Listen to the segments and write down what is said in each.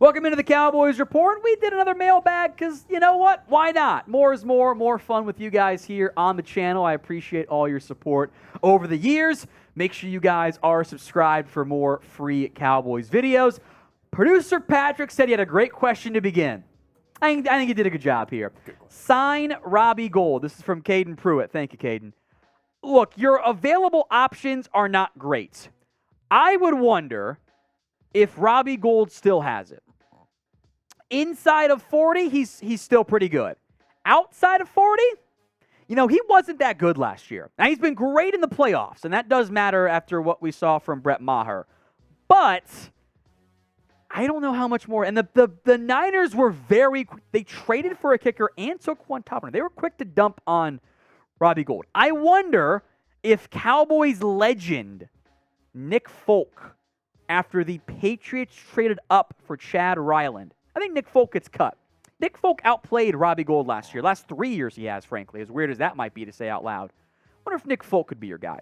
Welcome into the Cowboys Report. We did another mailbag because, you know what? Why not? More is more fun with you guys here on the channel. I appreciate all your support over the years. Make sure you guys are subscribed for more free Cowboys videos. Producer Patrick said he had a great question to begin. I think he did a good job here. Sign Robbie Gould. This is from Caden Pruitt. Thank you, Caden. Look, your available options are not great. I would wonder if Robbie Gould still has it. Inside of 40, he's still pretty good. Outside of 40, he wasn't that good last year. Now, he's been great in the playoffs, and that does matter after what we saw from Brett Maher. But I don't know how much more. And the Niners were they traded for a kicker and took one top runner. They were quick to dump on Robbie Gould. I wonder if Cowboys legend Nick Folk, after the Patriots traded up for Chad Ryland, I think Nick Folk gets cut. Nick Folk outplayed Robbie Gould last year. Last 3 years he has, frankly, as weird as that might be to say out loud. I wonder if Nick Folk could be your guy.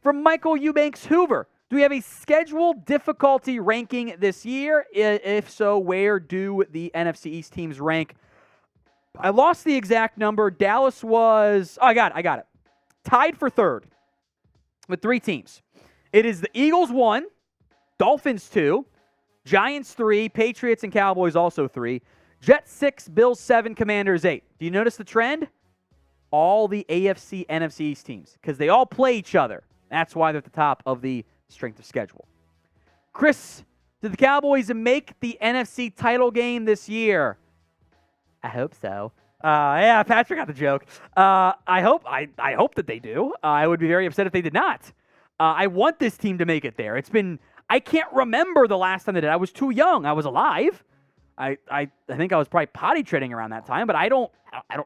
From Michael Eubanks Hoover, do we have a scheduled difficulty ranking this year? If so, where do the NFC East teams rank? I lost the exact number. Dallas was, I got it. Tied for third with 3 teams. It is the Eagles 1, Dolphins 2, Giants 3, Patriots and Cowboys also 3, Jets 6, Bills 7, Commanders 8. Do you notice the trend? All the AFC, NFC East teams, because they all play each other. That's why they're at the top of the strength of schedule. Chris, did the Cowboys make the NFC title game this year? I hope so. Yeah, Patrick got the joke. I hope that they do. I would be very upset if they did not. I want this team to make it there. I can't remember the last time they did. I was too young. I was alive. I think I was probably potty training around that time, but I don't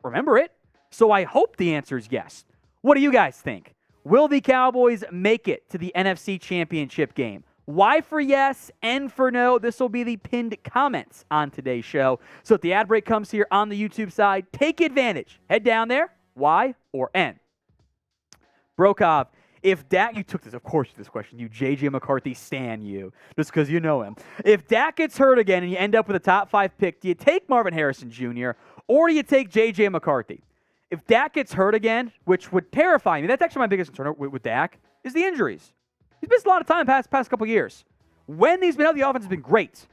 remember it. So I hope the answer is yes. What do you guys think? Will the Cowboys make it to the NFC Championship game? Y for yes, N for no. This will be the pinned comments on today's show. So if the ad break comes here on the YouTube side, take advantage. Head down there, Y or N. Brokov, if Dak, you took this, of course, this question, you J.J. McCarthy stan you, just because you know him. If Dak gets hurt again and you end up with a top 5 pick, do you take Marvin Harrison Jr. or do you take J.J. McCarthy? If Dak gets hurt again, which would terrify me, that's actually my biggest concern with Dak, is the injuries. He's missed a lot of time past couple years. When he's been out, the offense has been great.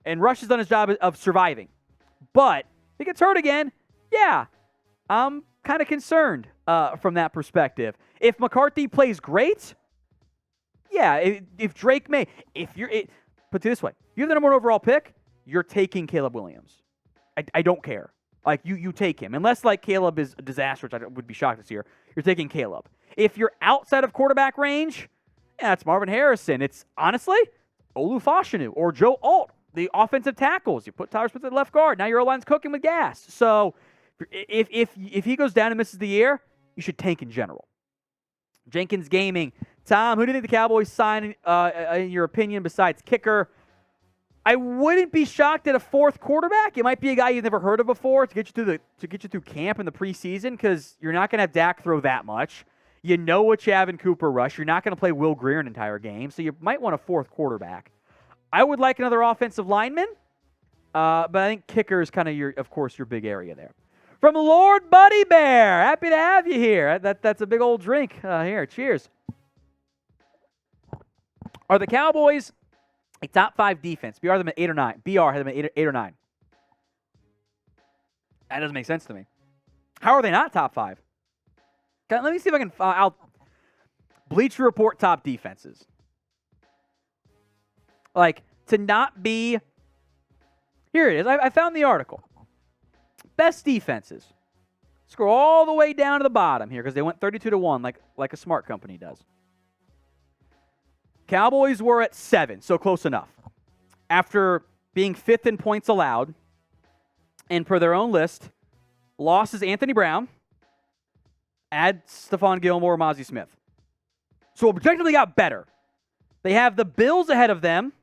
And Rush has done his job of surviving. But if he gets hurt again, yeah, I'm kind of concerned from that perspective. If McCarthy plays great, yeah, if Drake may. Put it this way. You're the number 1 overall pick, you're taking Caleb Williams. I don't care. Like, you take him. Unless, like, Caleb is a disaster, which I would be shocked this year, you're taking Caleb. If you're outside of quarterback range, yeah, it's Marvin Harrison. It's, honestly, Olu Fashanu or Joe Alt, the offensive tackles. You put Tyler Smith at left guard. Now your O-line's cooking with gas. So if he goes down and misses the year, you should tank in general. Jenkins Gaming. Tom, who do you think the Cowboys sign, in your opinion, besides kicker? I wouldn't be shocked at a 4th quarterback. It might be a guy you've never heard of before to get you through camp in the preseason, because you're not going to have Dak throw that much. You know what you have in Cooper Rush. You're not going to play Will Greer an entire game, so you might want a 4th quarterback. I would like another offensive lineman, but I think kicker is kind of your big area there. From Lord Buddy Bear, happy to have you here. That's a big old drink here. Cheers. Are the Cowboys a top 5 defense? BR them at 8 or 9. BR had them at 8 or 9. That doesn't make sense to me. How are they not top 5? Let me see if I can. I'll Bleacher Report top defenses. Like, to not be. Here it is. I found the article. Best defenses. Scroll all the way down to the bottom here because they went 32-1 like a smart company does. Cowboys were at 7, so close enough. After being 5th in points allowed, and per their own list, losses Anthony Brown, add Stephon Gilmore, Mozzie Smith. So objectively got better. They have the Bills ahead of them,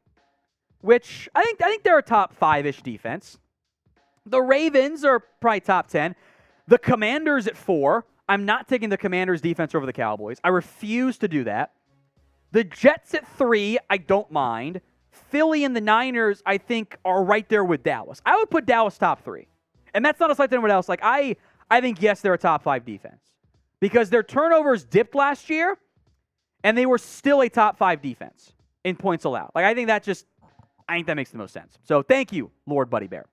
which I think they're a top 5-ish defense. The Ravens are probably top 10. The Commanders at 4. I'm not taking the Commanders' defense over the Cowboys. I refuse to do that. The Jets at 3, I don't mind. Philly and the Niners, I think, are right there with Dallas. I would put Dallas top 3. And that's not a slight to anyone else. Like, I think, yes, they're a top 5 defense. Because their turnovers dipped last year, and they were still a top 5 defense in points allowed. Like, I think that makes the most sense. So thank you, Lord Buddy Bear.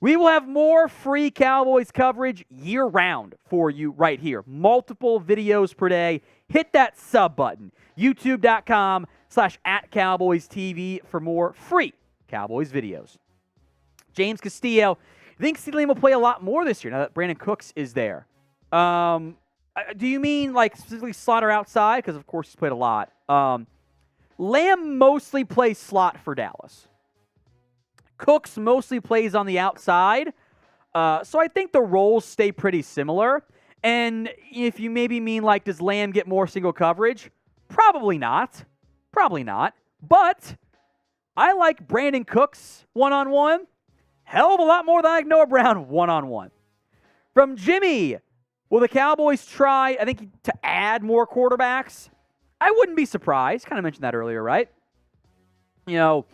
We will have more free Cowboys coverage year-round for you right here. Multiple videos per day. Hit that sub button. YouTube.com/@CowboysTV for more free Cowboys videos. James Castillo, I think CeeDee Lamb will play a lot more this year now that Brandin Cooks is there. Do you mean like specifically slot or outside? Because, of course, he's played a lot. Lamb mostly plays slot for Dallas. Cooks mostly plays on the outside. So I think the roles stay pretty similar. And if you maybe mean like, does Lamb get more single coverage? Probably not. Probably not. But I like Brandin Cooks one-on-one. Hell of a lot more than I like Noah Brown one-on-one. From Jimmy, will the Cowboys try, I think, to add more quarterbacks? I wouldn't be surprised. Kind of mentioned that earlier, right? You know,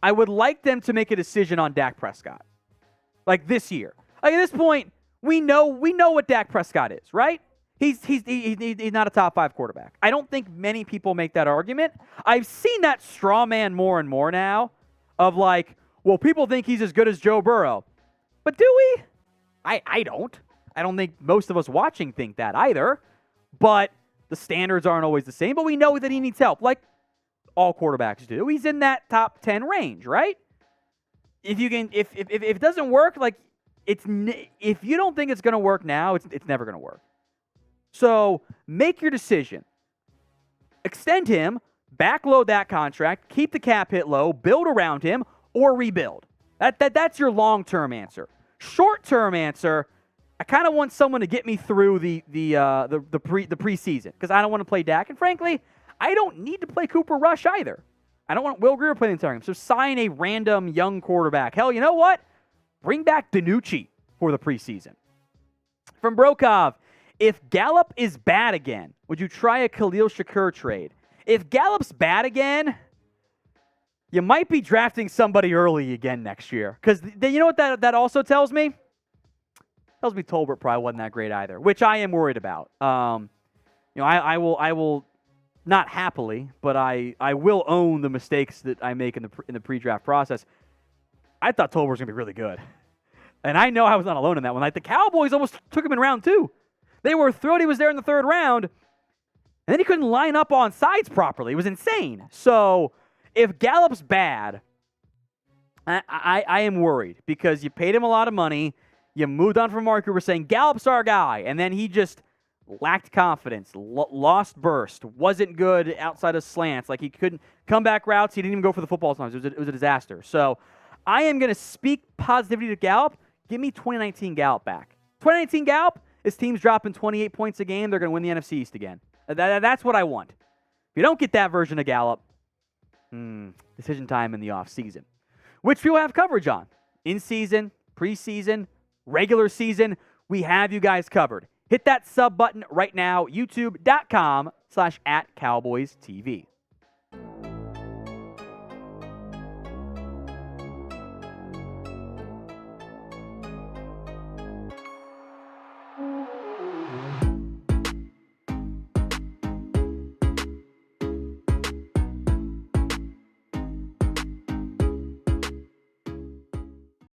I would like them to make a decision on Dak Prescott. Like this year. Like at this point, we know what Dak Prescott is, right? He's not a top 5 quarterback. I don't think many people make that argument. I've seen that straw man more and more now of like, well, people think he's as good as Joe Burrow. But do we? I don't. I don't think most of us watching think that either. But the standards aren't always the same. But we know that he needs help, like all quarterbacks do. He's in that top 10 range, right? If it doesn't work, like if you don't think it's going to work now, it's never going to work. So make your decision. Extend him, backload that contract, keep the cap hit low, build around him, or rebuild. That's your long-term answer. Short-term answer, I kind of want someone to get me through the preseason because I don't want to play Dak, and frankly, I don't need to play Cooper Rush either. I don't want Will Grier to play the entire game. So sign a random young quarterback. Hell, you know what? Bring back DiNucci for the preseason. From Brokov, if Gallup is bad again, would you try a Khalil Shakir trade? If Gallup's bad again, you might be drafting somebody early again next year. Because you know what that also tells me? Tells me Tolbert probably wasn't that great either, which I am worried about. I will not happily, but I will own the mistakes that I make in the pre-draft process. I thought Tolbert was going to be really good. And I know I was not alone in that one. Like the Cowboys almost took him in round 2. They were thrilled he was there in the 3rd round, and then he couldn't line up on sides properly. It was insane. So if Gallup's bad, I am worried because you paid him a lot of money. You moved on from Mark Cooper saying, Gallup's our guy, and then he just lacked confidence, lost burst, wasn't good outside of slants. Like he couldn't come back routes. He didn't even go for the football sometimes. It was a disaster. So I am going to speak positivity to Gallup. Give me 2019 Gallup back. 2019 Gallup, his team's dropping 28 points a game. They're going to win the NFC East again. That's what I want. If you don't get that version of Gallup, decision time in the offseason, which we'll have coverage on. In season, preseason, regular season, we have you guys covered. Hit that sub button right now, youtube.com/@CowboysTV.